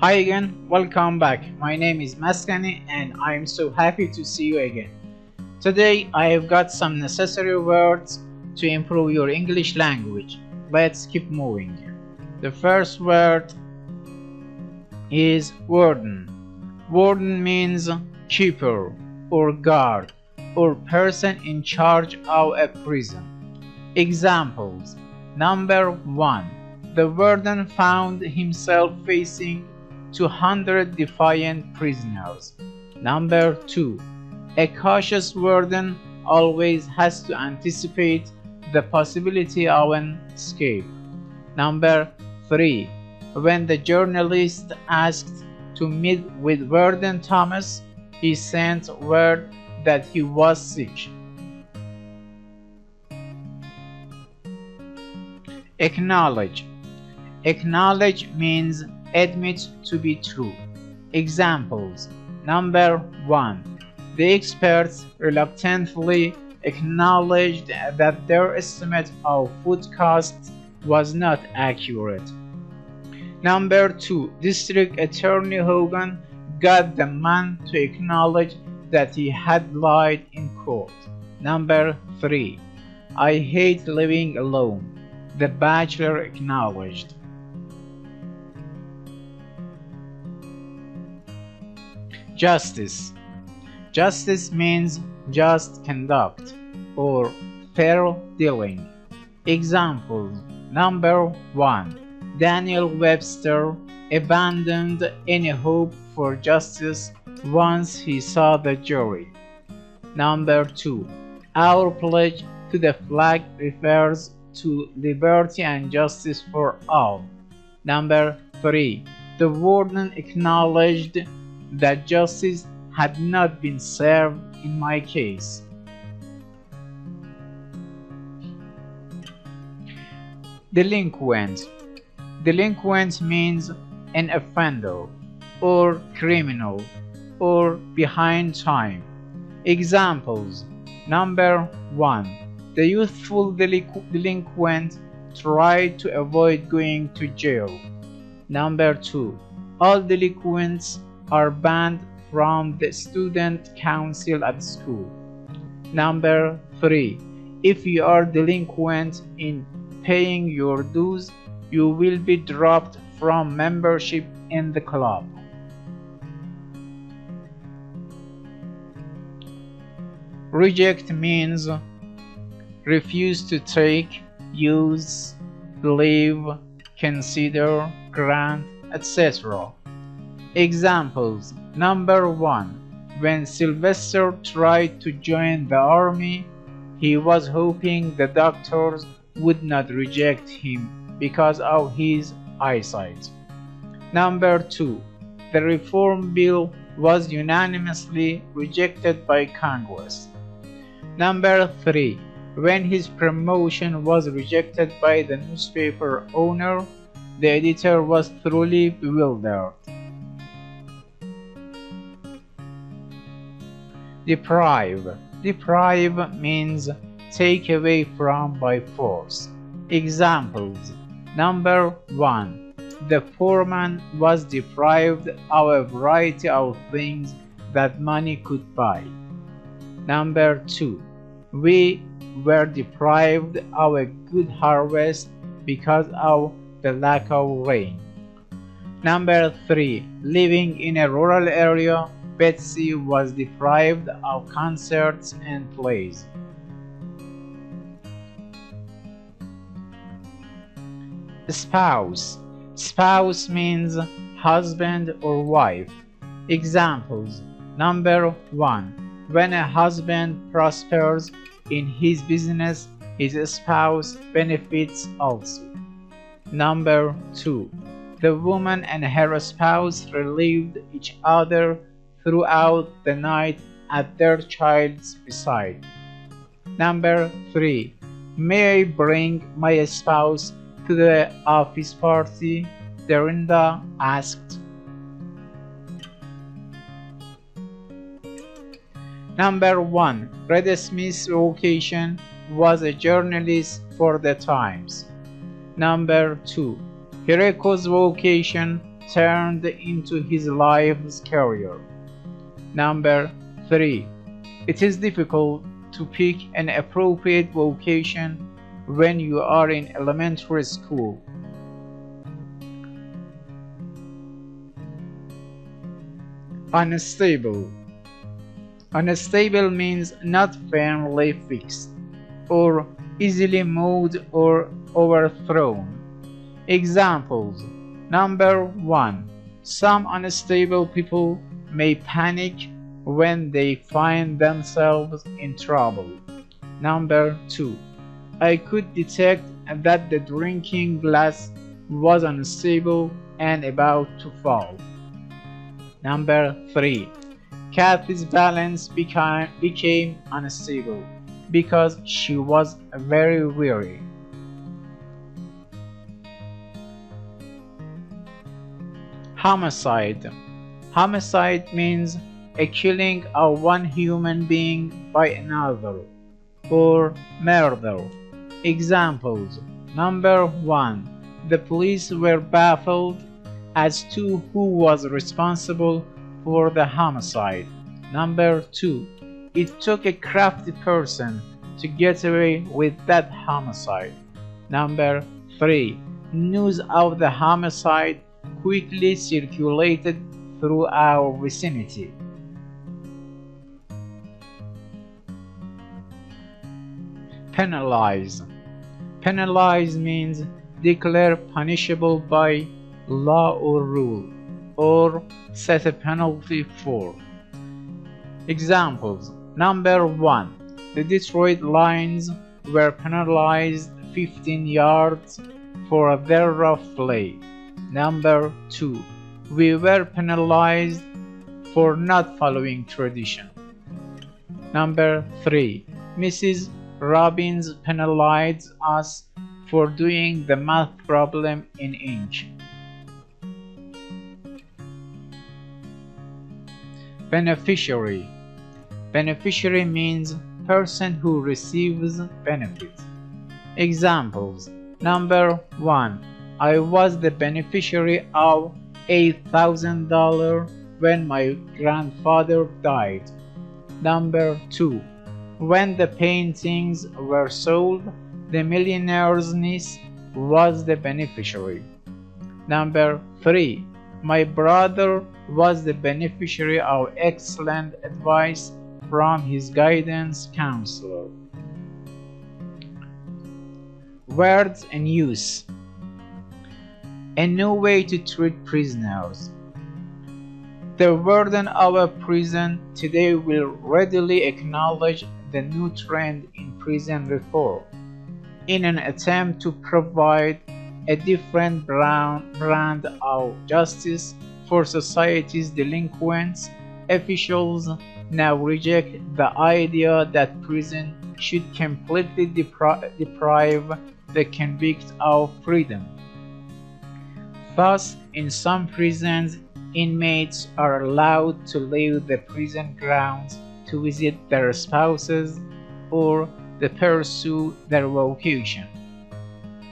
Hi again, welcome back. My name is Maskani and I am so happy to see you again. Today I have got some necessary words to improve your English language. Let's keep moving. The first word is warden. Warden means keeper or guard or person in charge of a prison. Examples. Number 1. The warden found himself facing 200 defiant prisoners. Number 2. A cautious warden always has to anticipate the possibility of an escape. Number 3. When the journalist asked to meet with Warden Thomas, he sent word that he was sick. Acknowledge. Acknowledge means admit to be true. Examples. Number 1. The experts reluctantly acknowledged that their estimate of food costs was not accurate. Number 2. District Attorney Hogan got the man to acknowledge that he had lied in court. Number 3. I hate living alone. The bachelor acknowledged. Justice. Justice means just conduct or fair dealing. Examples. Number 1. Daniel Webster abandoned any hope for justice once he saw the jury. Number 2. Our pledge to the flag refers to liberty and justice for all. Number 3. The warden acknowledged that justice had not been served in my case. Delinquent. Delinquent means an offender or criminal or behind time. Examples. Number 1. The youthful delinquent tried to avoid going to jail. Number 2. All delinquents are banned from the student council at school. Number 3. If you are delinquent in paying your dues, you will be dropped from membership in the club. Reject means refuse to take, use, believe, consider, grant, etc. Examples. Number 1. When Sylvester tried to join the army, he was hoping the doctors would not reject him because of his eyesight. Number 2. The reform bill was unanimously rejected by Congress. Number 3. When his promotion was rejected by the newspaper owner, the editor was thoroughly bewildered. Deprive. Deprive means take away from by force. Examples. Number 1. The poor man was deprived of a variety of things that money could buy. Number 2. We were deprived of a good harvest because of the lack of rain. Number 3. Living in a rural area, Betsy was deprived of concerts and plays. Spouse. Spouse means husband or wife. Examples. Number 1. When a husband prospers in his business, his spouse benefits also. Number 2. The woman and her spouse relieved each other throughout the night at their child's bedside. Number 3. May I bring my spouse to the office party? Dorinda asked. Number 1. Brad Smith's vocation was a journalist for the Times. Number 2. Hireko's vocation turned into his life's career. Number 3. It is difficult to pick an appropriate vocation when you are in elementary school. Unstable. Unstable means not firmly fixed, or easily moved or overthrown. Examples. Number 1. Some unstable people may panic when they find themselves in trouble. Number 2. I could detect that the drinking glass was unstable and about to fall. Number 3. Kathy's balance became unstable because she was very weary. Homicide. Homicide means a killing of one human being by another, or murder. Examples. Number 1. The police were baffled as to who was responsible for the homicide. Number 2. It took a crafty person to get away with that homicide. Number 3. News of the homicide quickly circulated through our vicinity. Penalize. Penalize means declare punishable by law or rule, or set a penalty for. Examples. Number 1. The Detroit Lions were penalized 15 yards for their rough play. Number 2. We were penalized for not following tradition. Number 3. Mrs. Robbins penalized us for doing the math problem in ink. Beneficiary. Beneficiary means person who receives benefit. Examples. Number 1. I was the beneficiary of $8,000 when my grandfather died. Number 2. When the paintings were sold, the millionaire's niece was the beneficiary. Number 3. My brother was the beneficiary of excellent advice from his guidance counselor. Words in use. A new way to treat prisoners. The warden of a prison today will readily acknowledge the new trend in prison reform in an attempt to provide a different brand of justice for society's delinquents. Officials now reject the idea that prison should completely deprive the convicted of freedom. Thus, in some prisons, inmates are allowed to leave the prison grounds to visit their spouses or to pursue their vocation.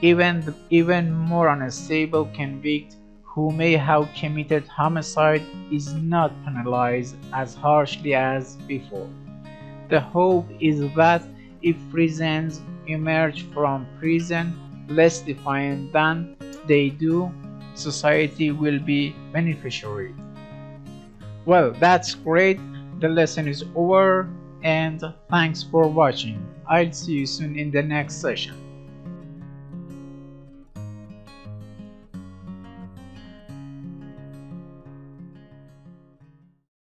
Even more unstable convict who may have committed homicide is not penalized as harshly as before. The hope is that if prisons emerge from prison less defined than they do, society will be beneficiary. Well, that's great. The lesson is over and thanks for watching. I'll see you soon in the next session.